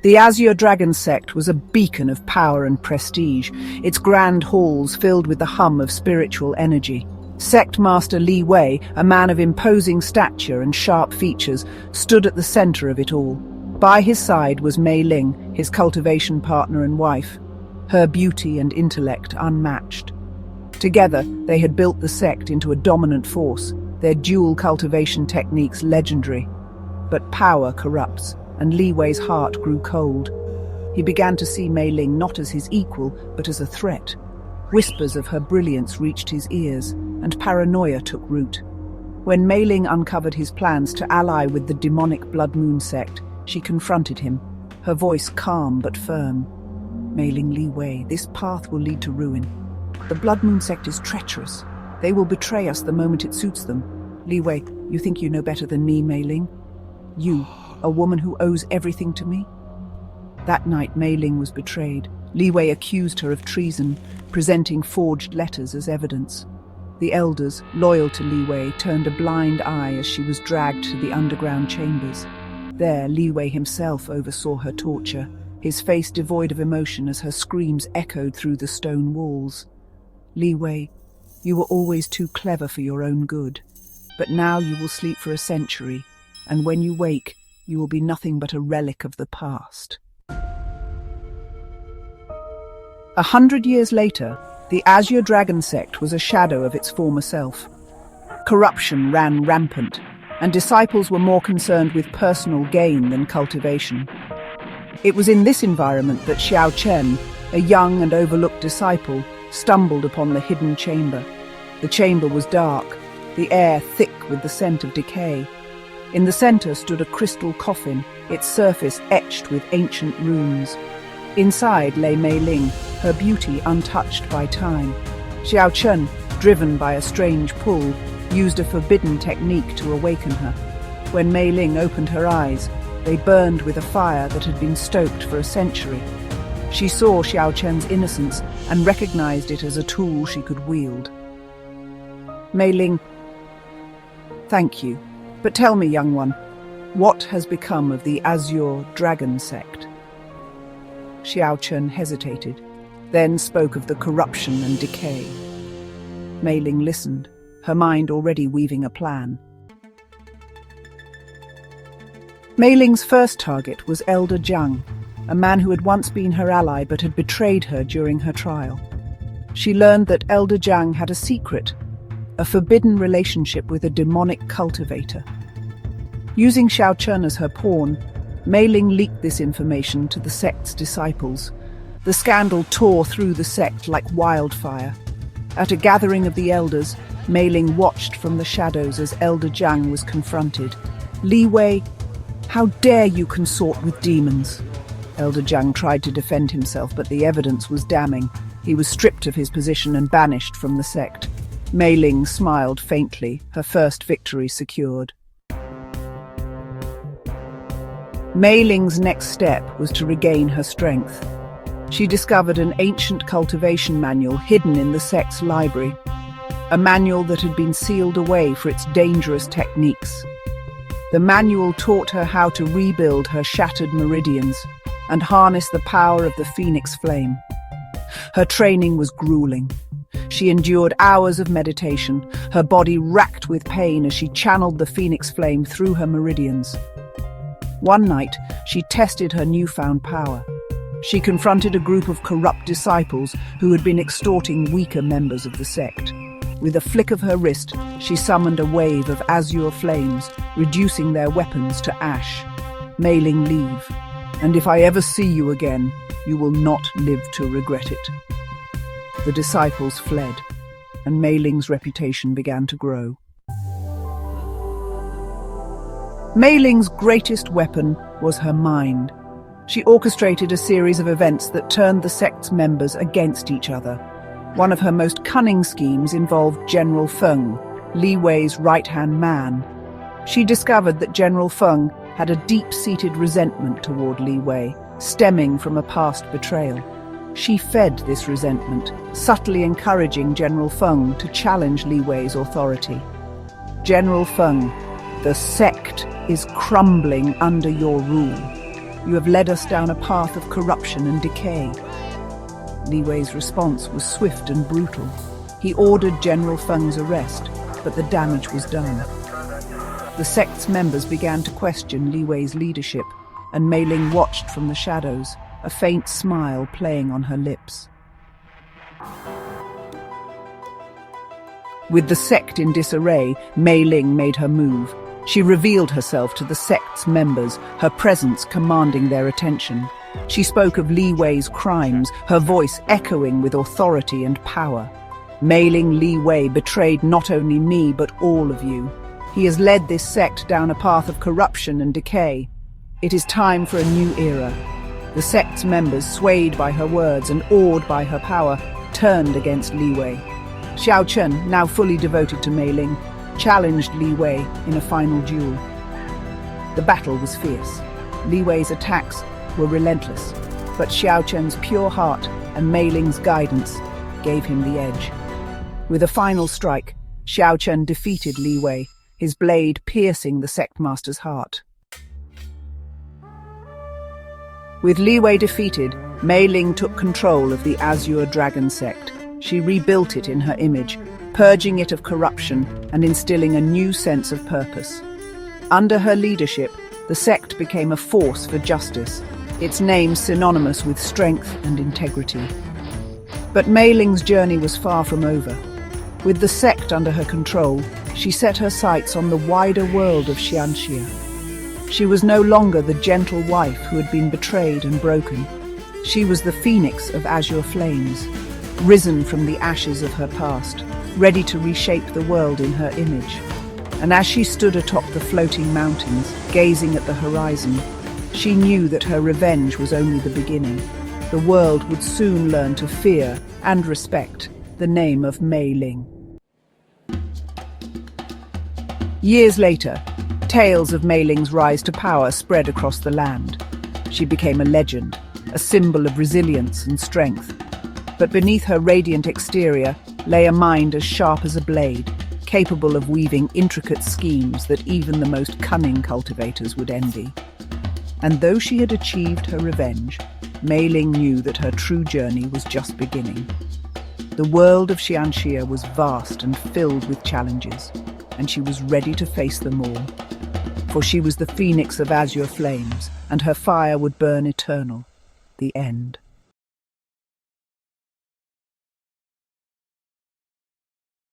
The Azure Dragon sect was a beacon of power and prestige, its grand halls filled with the hum of spiritual energy. Sect Master Li Wei, a man of imposing stature and sharp features, stood at the center of it all. By his side was Mei Ling, his cultivation partner and wife, her beauty and intellect unmatched. Together, they had built the sect into a dominant force, their dual cultivation techniques legendary. But power corrupts, and Li Wei's heart grew cold. He began to see Mei Ling not as his equal, but as a threat. Whispers of her brilliance reached his ears, and paranoia took root. When Mei Ling uncovered his plans to ally with the demonic Blood Moon sect, she confronted him, her voice calm but firm. Mei Ling, Li Wei, this path will lead to ruin. The Blood Moon sect is treacherous. They will betray us the moment it suits them. Li Wei, you think you know better than me, Mei Ling? You, a woman who owes everything to me? That night, Mei Ling was betrayed. Li Wei accused her of treason, presenting forged letters as evidence. The elders, loyal to Li Wei, turned a blind eye as she was dragged to the underground chambers. There, Li Wei himself oversaw her torture, his face devoid of emotion as her screams echoed through the stone walls. Li Wei, you were always too clever for your own good. But now you will sleep for a century, and when you wake, you will be nothing but a relic of the past. 100 years later, the Azure Dragon sect was a shadow of its former self. Corruption ran rampant, and disciples were more concerned with personal gain than cultivation. It was in this environment that Xiao Chen, a young and overlooked disciple, stumbled upon the hidden chamber. The chamber was dark, the air thick with the scent of decay. In the center stood a crystal coffin, its surface etched with ancient runes. Inside lay Mei Ling, her beauty untouched by time. Xiao Chen, driven by a strange pull, used a forbidden technique to awaken her. When Mei Ling opened her eyes, they burned with a fire that had been stoked for a century. She saw Xiao Chen's innocence and recognized it as a tool she could wield. Mei Ling, thank you. But tell me, young one, what has become of the Azure Dragon sect? Xiao Chen hesitated, then spoke of the corruption and decay. Mei Ling listened, her mind already weaving a plan. Mei Ling's first target was Elder Jiang, a man who had once been her ally but had betrayed her during her trial. She learned that Elder Jiang had a secret, a forbidden relationship with a demonic cultivator. Using Xiao Chen as her pawn, Mei Ling leaked this information to the sect's disciples. The scandal tore through the sect like wildfire. At a gathering of the elders, Mei Ling watched from the shadows as Elder Jiang was confronted. Li Wei, how dare you consort with demons? Elder Jiang tried to defend himself, but the evidence was damning. He was stripped of his position and banished from the sect. Mei Ling smiled faintly, her first victory secured. Mei Ling's next step was to regain her strength. She discovered an ancient cultivation manual hidden in the sect's library, a manual that had been sealed away for its dangerous techniques. The manual taught her how to rebuild her shattered meridians and harness the power of the phoenix flame. Her training was grueling. She endured hours of meditation, her body racked with pain as she channeled the phoenix flame through her meridians. One night, she tested her newfound power. She confronted a group of corrupt disciples who had been extorting weaker members of the sect. With a flick of her wrist, she summoned a wave of azure flames, reducing their weapons to ash. Mei Ling, leave, and if I ever see you again, you will not live to regret it. The disciples fled, and Mei Ling's reputation began to grow. Mei Ling's greatest weapon was her mind. She orchestrated a series of events that turned the sect's members against each other. One of her most cunning schemes involved General Feng, Li Wei's right-hand man. She discovered that General Feng had a deep-seated resentment toward Li Wei, stemming from a past betrayal. She fed this resentment, subtly encouraging General Feng to challenge Li Wei's authority. General Feng, the sect is crumbling under your rule. You have led us down a path of corruption and decay." Li Wei's response was swift and brutal. He ordered General Feng's arrest, but the damage was done. The sect's members began to question Li Wei's leadership, and Mei Ling watched from the shadows, a faint smile playing on her lips. With the sect in disarray, Mei Ling made her move. She revealed herself to the sect's members, her presence commanding their attention. She spoke of Li Wei's crimes, her voice echoing with authority and power. "Mei Ling Li Wei betrayed not only me, but all of you. He has led this sect down a path of corruption and decay. It is time for a new era." The sect's members, swayed by her words and awed by her power, turned against Li Wei. Xiao Chen, now fully devoted to Mei Ling, challenged Li Wei in a final duel. The battle was fierce. Li Wei's attacks were relentless, but Xiao Chen's pure heart and Mei Ling's guidance gave him the edge. With a final strike, Xiao Chen defeated Li Wei, his blade piercing the sectmaster's heart. With Li Wei defeated, Mei Ling took control of the Azure Dragon sect. She rebuilt it in her image, purging it of corruption and instilling a new sense of purpose. Under her leadership, the sect became a force for justice, its name synonymous with strength and integrity. But Mei Ling's journey was far from over. With the sect under her control, she set her sights on the wider world of Xianxia. She was no longer the gentle wife who had been betrayed and broken. She was the phoenix of azure flames, risen from the ashes of her past, ready to reshape the world in her image. And as she stood atop the floating mountains, gazing at the horizon, she knew that her revenge was only the beginning. The world would soon learn to fear and respect the name of Mei Ling. Years later, tales of Mei Ling's rise to power spread across the land. She became a legend, a symbol of resilience and strength. But beneath her radiant exterior lay a mind as sharp as a blade, capable of weaving intricate schemes that even the most cunning cultivators would envy. And though she had achieved her revenge, Mei Ling knew that her true journey was just beginning. The world of Xianxia was vast and filled with challenges, and she was ready to face them all. For she was the phoenix of azure flames, and her fire would burn eternal. The end.